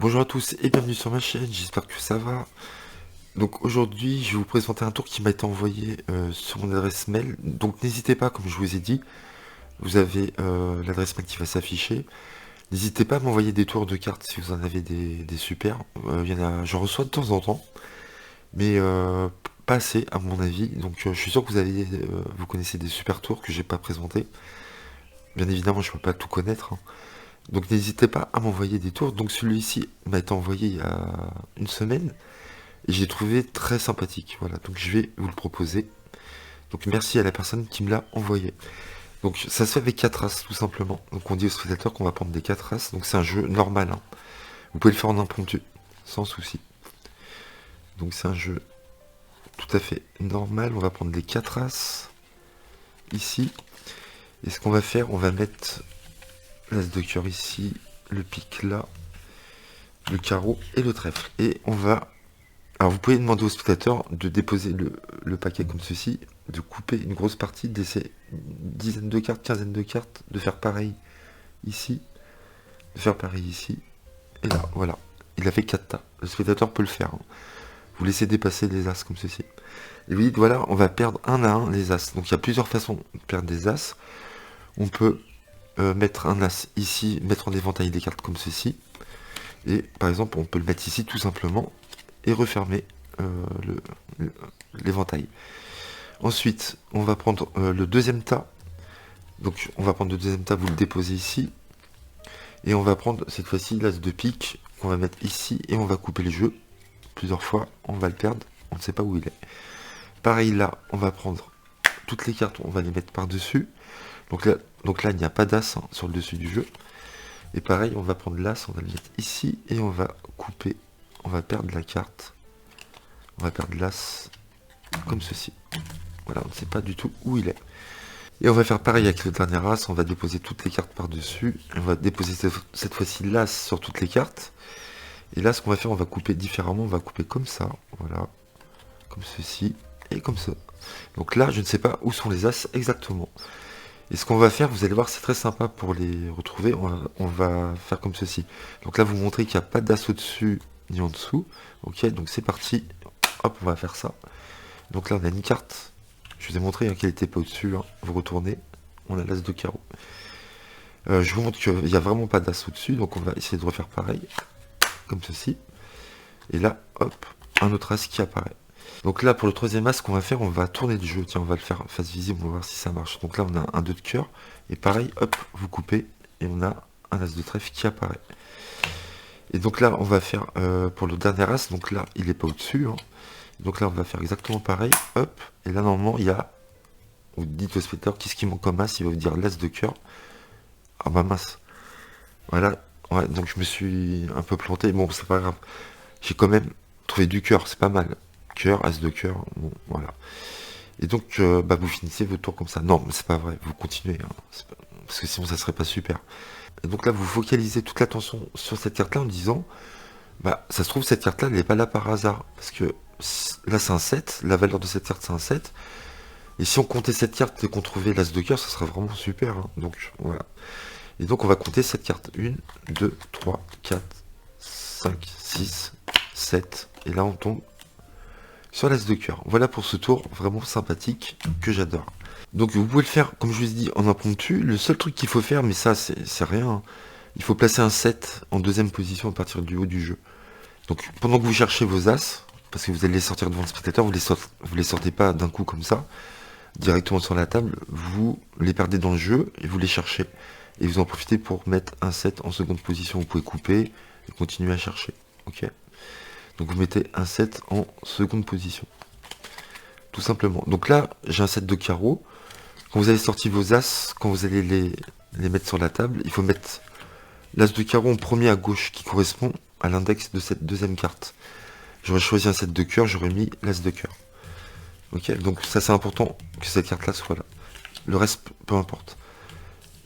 Bonjour à tous et bienvenue sur ma chaîne, j'espère que ça va. Donc aujourd'hui je vais vous présenter un tour qui m'a été envoyé sur mon adresse mail. Donc n'hésitez pas, comme je vous ai dit, vous avez l'adresse mail qui va s'afficher. N'hésitez pas à m'envoyer des tours de cartes si vous en avez des super. Il y en a, j'en reçois de temps en temps, mais pas assez à mon avis. Donc je suis sûr que vous connaissez des super tours que j'ai pas présentés. Bien évidemment je peux pas tout connaître, hein. Donc n'hésitez pas à m'envoyer des tours. Donc celui-ci m'a été envoyé il y a une semaine. Et j'ai trouvé très sympathique. Voilà, donc je vais vous le proposer. Donc merci à la personne qui me l'a envoyé. Donc ça se fait avec 4 races tout simplement. Donc on dit au spectateur qu'on va prendre des 4 races. Donc c'est un jeu normal, hein. Vous pouvez le faire en impromptu, sans souci. Donc c'est un jeu tout à fait normal. On va prendre les 4 races ici. Et ce qu'on va faire, on va mettre l'as de cœur ici, le pique là, le carreau et le trèfle. Et on va... Alors vous pouvez demander au spectateur de déposer le paquet comme ceci, de couper une grosse partie, de laisser une dizaine de cartes, quinzaine de cartes, de faire pareil ici, de faire pareil ici, et là, voilà. Il a fait 4 tas. Le spectateur peut le faire, hein. Vous laissez dépasser les as comme ceci. Et vous dites, voilà, on va perdre un à un les as. Donc il y a plusieurs façons de perdre des as. On peut mettre un as ici, mettre en éventail des cartes comme ceci. Et par exemple, on peut le mettre ici tout simplement et refermer l'éventail. Ensuite, on va prendre le deuxième tas. Donc, on va prendre le deuxième tas, vous le déposez ici. Et on va prendre cette fois-ci l'as de pique qu'on va mettre ici et on va couper le jeu. Plusieurs fois, on va le perdre, on ne sait pas où il est. Pareil là, on va prendre toutes les cartes, on va les mettre par-dessus. Donc là, il n'y a pas d'as, hein, sur le dessus du jeu. Et pareil, on va prendre l'as, on va le mettre ici et on va couper. On va perdre la carte. On va perdre l'as comme ceci. Voilà, on ne sait pas du tout où il est. Et on va faire pareil avec le dernier as, on va déposer toutes les cartes par-dessus. On va déposer cette fois-ci l'as sur toutes les cartes. Et là, ce qu'on va faire, on va couper différemment. On va couper comme ça, voilà. Comme ceci, et comme ça. Donc là, je ne sais pas où sont les as exactement. Et ce qu'on va faire, vous allez voir, c'est très sympa pour les retrouver. On va faire comme ceci. Donc là, vous montrez qu'il n'y a pas d'as au-dessus ni en dessous. Ok, donc c'est parti. Hop, on va faire ça. Donc là, on a une carte. Je vous ai montré, hein, qu'elle n'était pas au-dessus, hein. Vous retournez, on a l'as de carreau. Je vous montre qu'il n'y a vraiment pas d'as au-dessus, donc on va essayer de refaire pareil, comme ceci. Et là, hop, un autre as qui apparaît. Donc là, pour le troisième as, ce qu'on va faire, on va tourner le jeu. Tiens, on va le faire face visible, on va voir si ça marche. Donc là, on a un 2 de cœur. Et pareil, hop, vous coupez, et on a un as de trèfle qui apparaît. Et donc là, on va faire pour le dernier as, donc là, il n'est pas au-dessus, hein. Donc là, on va faire exactement pareil, hop, et là, normalement, il y a... Vous dites au spectateur, qu'est-ce qui manque comme as? Il va vous dire l'as de cœur. Ah bah mince. Voilà, ouais, donc je me suis un peu planté. Bon, c'est pas grave. J'ai quand même trouvé du cœur, c'est pas mal. Cœur, as de cœur, bon, voilà. Et donc, bah, vous finissez votre tour comme ça. Non, mais c'est pas vrai, vous continuez, hein. Parce que sinon, ça serait pas super. Et donc là, vous focalisez toute l'attention sur cette carte-là en disant, bah, ça se trouve, cette carte-là, elle n'est pas là par hasard. Parce que là, c'est un 7, la valeur de cette carte, c'est un 7. Et si on comptait cette carte et qu'on trouvait l'as de cœur, ça serait vraiment super, hein. Donc, voilà. Et donc, on va compter cette carte. 1, 2, 3, 4, 5, 6, 7. Et là, on tombe sur l'as de cœur. Voilà pour ce tour vraiment sympathique que j'adore. Donc, vous pouvez le faire, comme je vous ai dit, en impromptu. Le seul truc qu'il faut faire, mais ça, c'est rien, hein. Il faut placer un 7 en deuxième position à partir du haut du jeu. Donc, pendant que vous cherchez vos as, parce que vous allez les sortir devant le spectateur, vous les sortez pas d'un coup comme ça, directement sur la table, vous les perdez dans le jeu et vous les cherchez. Et vous en profitez pour mettre un 7 en seconde position. Vous pouvez couper et continuer à chercher. Ok. Donc vous mettez un 7 en seconde position. Tout simplement. Donc là, j'ai un 7 de carreau. Quand vous avez sorti vos as, quand vous allez les mettre sur la table, il faut mettre l'as de carreau en premier à gauche qui correspond à l'index de cette deuxième carte. J'aurais choisi un 7 de cœur, j'aurais mis l'as de cœur. Ok, donc ça c'est important que cette carte là soit là. Le reste, peu importe.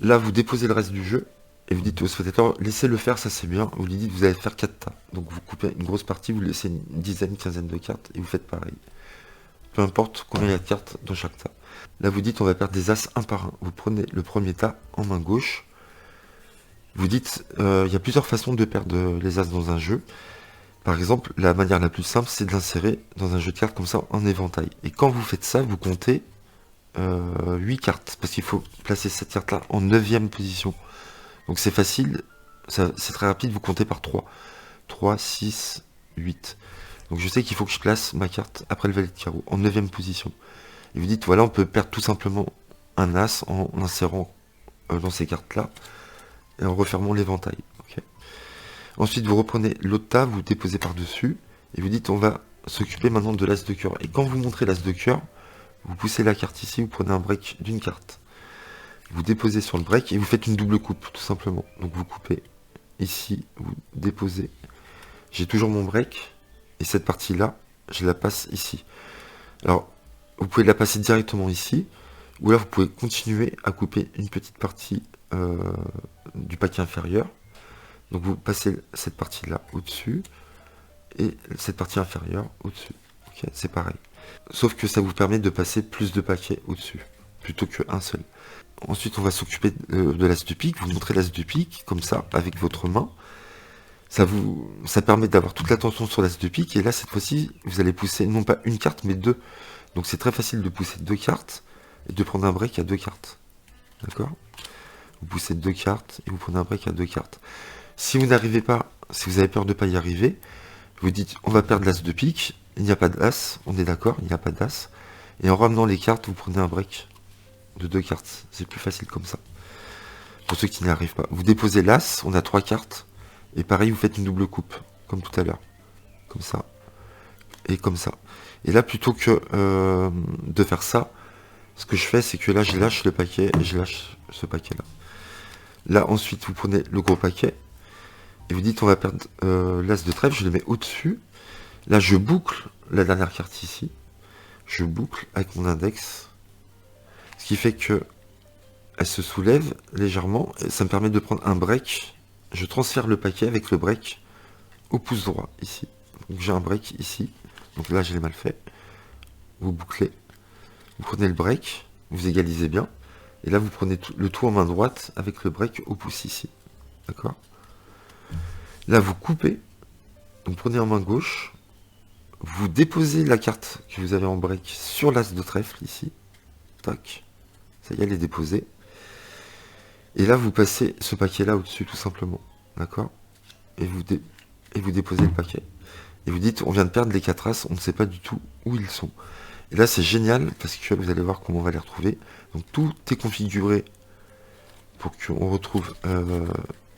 Là, vous déposez le reste du jeu et vous dites au spectateur, laissez-le faire, ça c'est bien. Vous lui dites, vous allez faire 4 tas. Donc vous coupez une grosse partie, vous laissez une dizaine, quinzaine de cartes et vous faites pareil. Peu importe combien il y a de cartes dans chaque tas. Là, vous dites, on va perdre des as un par un. Vous prenez le premier tas en main gauche. Vous dites, il y a plusieurs façons de perdre les as dans un jeu. Par exemple, la manière la plus simple, c'est de l'insérer dans un jeu de cartes comme ça, en éventail. Et quand vous faites ça, vous comptez 8 cartes, parce qu'il faut placer cette carte-là en 9e position. Donc c'est facile, c'est très rapide, vous comptez par 3. 3, 6, 8. Donc je sais qu'il faut que je place ma carte après le valet de carreau, en 9e position. Et vous dites, voilà, on peut perdre tout simplement un as en insérant dans ces cartes-là, et en refermant l'éventail. Okay. Ensuite, vous reprenez l'autre tas, vous déposez par-dessus, et vous dites, on va s'occuper maintenant de l'as de cœur. Et quand vous montrez l'as de cœur, vous poussez la carte ici, vous prenez un break d'une carte. Vous déposez sur le break, et vous faites une double coupe, tout simplement. Donc vous coupez ici, vous déposez. J'ai toujours mon break, et cette partie-là, je la passe ici. Alors, vous pouvez la passer directement ici, ou là vous pouvez continuer à couper une petite partie du paquet inférieur. Donc vous passez cette partie-là au-dessus, et cette partie inférieure au-dessus. Okay, c'est pareil. Sauf que ça vous permet de passer plus de paquets au-dessus, plutôt qu'un seul. Ensuite, on va s'occuper de l'as de pique. Vous montrez l'as de pique, comme ça, avec votre main. Ça permet d'avoir toute l'attention sur l'as de pique. Et là, cette fois-ci, vous allez pousser non pas une carte, mais deux. Donc c'est très facile de pousser deux cartes et de prendre un break à deux cartes. D'accord? Vous poussez deux cartes et vous prenez un break à deux cartes. Si vous n'arrivez pas, si vous avez peur de ne pas y arriver, vous dites on va perdre l'as de pique, il n'y a pas d'as, on est d'accord, il n'y a pas d'as. Et en ramenant les cartes, vous prenez un break de deux cartes. C'est plus facile comme ça. Pour ceux qui n'y arrivent pas. Vous déposez l'as, on a trois cartes. Et pareil, vous faites une double coupe, comme tout à l'heure. Comme ça. Et comme ça. Et là, plutôt que de faire ça, ce que je fais, c'est que là, je lâche le paquet et je lâche ce paquet-là. Là, ensuite, vous prenez le gros paquet et vous dites, on va perdre l'as de trèfle, je le mets au-dessus. Là, je boucle la dernière carte ici. Je boucle avec mon index. Ce qui fait que elle se soulève légèrement et ça me permet de prendre un break. Je transfère le paquet avec le break au pouce droit, ici. Donc j'ai un break ici. Donc là, je l'ai mal fait. Vous bouclez. Vous prenez le break. Vous égalisez bien. Et là, vous prenez le tout en main droite avec le break au pouce ici. D'accord? Là, vous coupez. Donc prenez en main gauche. Vous déposez la carte que vous avez en break sur l'as de trèfle ici. Tac. Ça y est, elle est déposée. Et là, vous passez ce paquet-là au-dessus, tout simplement. D'accord? Et vous déposez le paquet. Et vous dites, on vient de perdre les 4 as, on ne sait pas du tout où ils sont. Et là, c'est génial, parce que vous allez voir comment on va les retrouver. Donc, tout est configuré pour qu'on retrouve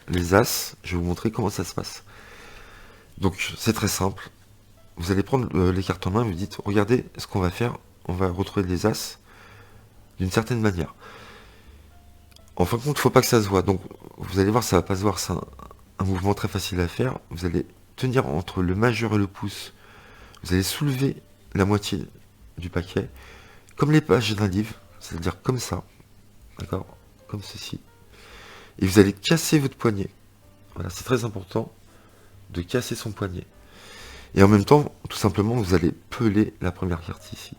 les as. Je vais vous montrer comment ça se passe. Donc, c'est très simple. Vous allez prendre les cartes en main, vous dites, regardez ce qu'on va faire. On va retrouver les as d'une certaine manière. En fin de compte, il ne faut pas que ça se voit. Donc, vous allez voir, ça ne va pas se voir. C'est un mouvement très facile à faire. Vous allez tenir entre le majeur et le pouce. Vous allez soulever la moitié du paquet, comme les pages d'un livre, c'est-à-dire comme ça. D'accord? Comme ceci. Et vous allez casser votre poignet. Voilà, c'est très important de casser son poignet. Et en même temps, tout simplement, vous allez peler la première carte ici.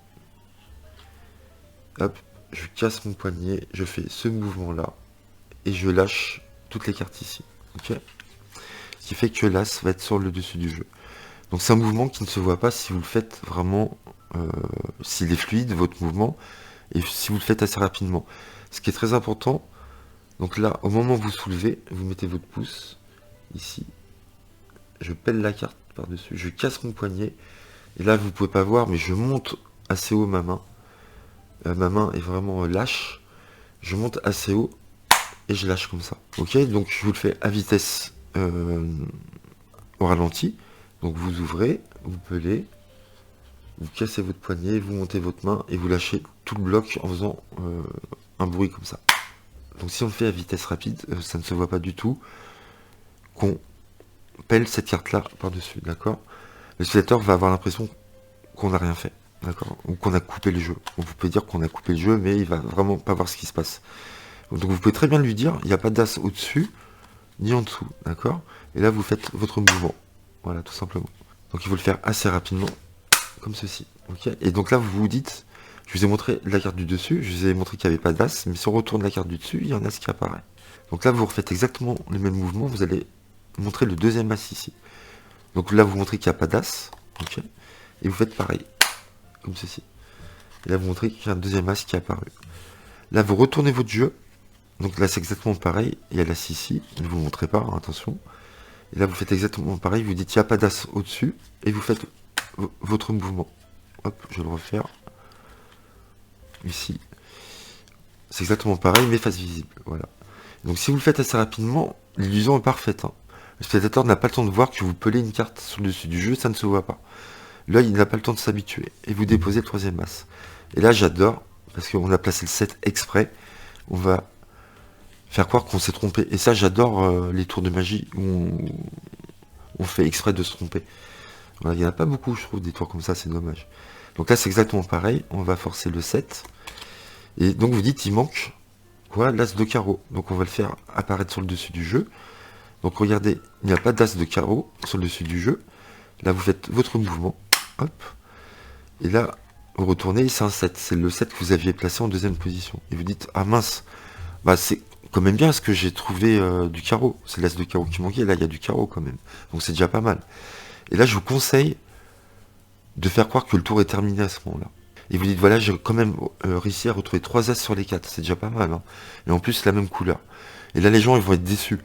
Hop. Je casse mon poignet, je fais ce mouvement-là, et je lâche toutes les cartes ici. Ok? Ce qui fait que l'as va être sur le dessus du jeu. Donc c'est un mouvement qui ne se voit pas si vous le faites vraiment, s'il est fluide, votre mouvement, et si vous le faites assez rapidement. Ce qui est très important, donc là, au moment où vous soulevez, vous mettez votre pouce, ici, je pèle la carte par-dessus, je casse mon poignet, et là, vous ne pouvez pas voir, mais je monte assez haut ma main. Ma main est vraiment lâche. Je monte assez haut et je lâche comme ça. Ok, donc je vous le fais à vitesse au ralenti. Donc vous ouvrez, vous pelez, vous cassez votre poignet, vous montez votre main et vous lâchez tout le bloc en faisant un bruit comme ça. Donc si on le fait à vitesse rapide, ça ne se voit pas du tout qu'on pèle cette carte là par-dessus, d'accord? Le spectateur va avoir l'impression qu'on n'a rien fait. D'accord? Ou qu'on a coupé le jeu. Donc vous pouvez dire qu'on a coupé le jeu, mais il va vraiment pas voir ce qui se passe. Donc vous pouvez très bien lui dire, il n'y a pas d'as au-dessus, ni en dessous. D'accord? Et là, vous faites votre mouvement. Voilà, tout simplement. Donc il faut le faire assez rapidement, comme ceci. Okay? Et donc là, vous vous dites, je vous ai montré la carte du dessus, je vous ai montré qu'il n'y avait pas d'as, mais si on retourne la carte du dessus, il y a un as qui apparaît. Donc là, vous refaites exactement les mêmes mouvements. Vous allez montrer le deuxième as ici. Donc là, vous montrez qu'il n'y a pas d'as. Ok. Et vous faites pareil. Comme ceci. Et là, vous montrez qu'il y a un deuxième as qui est apparu. Là, vous retournez votre jeu. Donc là, c'est exactement pareil. Il y a l'as ici. Ne vous montrez pas, hein, attention. Et là, vous faites exactement pareil. Vous dites, il n'y a pas d'as au-dessus. Et vous faites votre mouvement. Hop, je vais le refaire. Ici. C'est exactement pareil, mais face visible. Voilà. Donc si vous le faites assez rapidement, l'illusion est parfaite. Hein. Le spectateur n'a pas le temps de voir que vous pelez une carte sur le dessus du jeu, ça ne se voit pas. Là, il n'a pas le temps de s'habituer. Et vous déposez le troisième as. Et là, j'adore, parce qu'on a placé le 7 exprès. On va faire croire qu'on s'est trompé. Et ça, j'adore les tours de magie où on fait exprès de se tromper. Voilà, il n'y en a pas beaucoup, je trouve, des tours comme ça, c'est dommage. Donc là, c'est exactement pareil. On va forcer le 7. Et donc, vous dites, il manque quoi, l'as de carreau. Donc, on va le faire apparaître sur le dessus du jeu. Donc, regardez, il n'y a pas d'as de carreau sur le dessus du jeu. Là, vous faites votre mouvement. Hop. Et là, vous retournez, c'est un 7. C'est le 7 que vous aviez placé en deuxième position. Et vous dites, ah mince, bah c'est quand même bien ce que j'ai trouvé du carreau. C'est l'as de carreau qui manquait. Là, il y a du carreau quand même. Donc, c'est déjà pas mal. Et là, je vous conseille de faire croire que le tour est terminé à ce moment-là. Et vous dites, voilà, j'ai quand même réussi à retrouver 3 as sur les 4. C'est déjà pas mal. Hein. Et en plus, la même couleur. Et là, les gens, ils vont être déçus.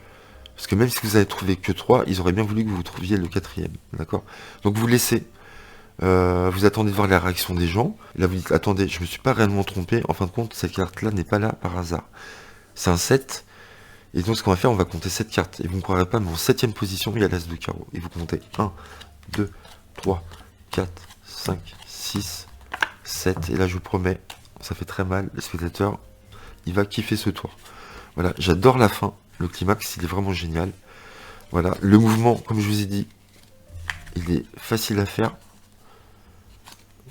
Parce que même si vous avez trouvé que 3, ils auraient bien voulu que vous trouviez le 4e. D'accord. Donc, vous laissez. Vous attendez de voir la réaction des gens. Et là, vous dites, attendez, je me suis pas réellement trompé. En fin de compte, cette carte-là n'est pas là par hasard. C'est un 7. Et donc, ce qu'on va faire, on va compter 7 cartes. Et vous ne croirez pas, mais en 7e position, il y a l'as de carreau. Et vous comptez 1, 2, 3, 4, 5, 6, 7. Et là, je vous promets, ça fait très mal. Le spectateur, il va kiffer ce tour. Voilà, j'adore la fin. Le climax, il est vraiment génial. Voilà, le mouvement, comme je vous ai dit, il est facile à faire.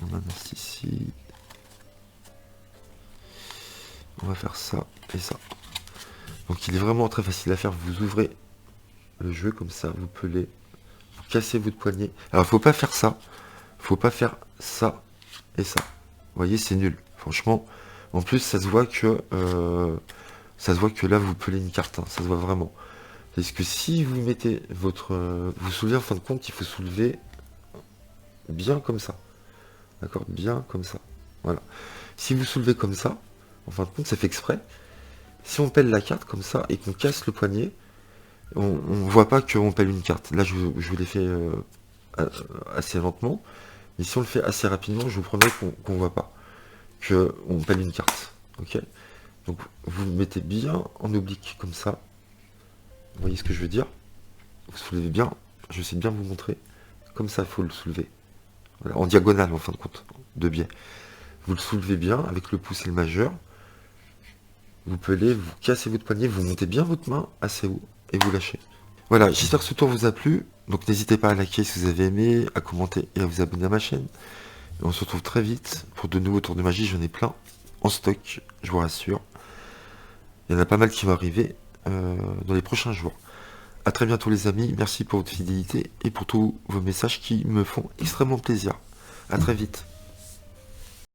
On a ici. On va faire ça et ça. Donc il est vraiment très facile à faire. Vous ouvrez le jeu comme ça, vous pelez, vous cassez votre poignet. Alors il faut pas faire ça. Faut pas faire ça et ça. Vous voyez, c'est nul. Franchement. En plus, ça se voit que là vous pelez une carte. Hein. Ça se voit vraiment. Parce que si vous mettez votre, vous soulevez en fin de compte, il faut soulever bien comme ça. D'accord, bien comme ça. Voilà. Si vous soulevez comme ça, en fin de compte, ça fait exprès. Si on pèle la carte comme ça et qu'on casse le poignet, on voit pas qu'on pèle une carte. Là, je vous l'ai fait assez lentement. Mais si on le fait assez rapidement, je vous promets qu'on voit pas qu'on pèle une carte. Ok. Donc, vous le mettez bien en oblique comme ça. Vous voyez ce que je veux dire? Vous soulevez bien. Je sais bien vous montrer. Comme ça, il faut le soulever. Voilà, en diagonale, en fin de compte, de biais. Vous le soulevez bien avec le pouce et le majeur. Vous pelez, vous cassez votre poignet, vous montez bien votre main assez haut et vous lâchez. Voilà, j'espère que ce tour vous a plu. Donc n'hésitez pas à liker si vous avez aimé, à commenter et à vous abonner à ma chaîne. Et on se retrouve très vite pour de nouveaux tours de magie. J'en ai plein en stock, je vous rassure. Il y en a pas mal qui vont arriver dans les prochains jours. A très bientôt les amis, merci pour votre fidélité et pour tous vos messages qui me font extrêmement plaisir. A très vite.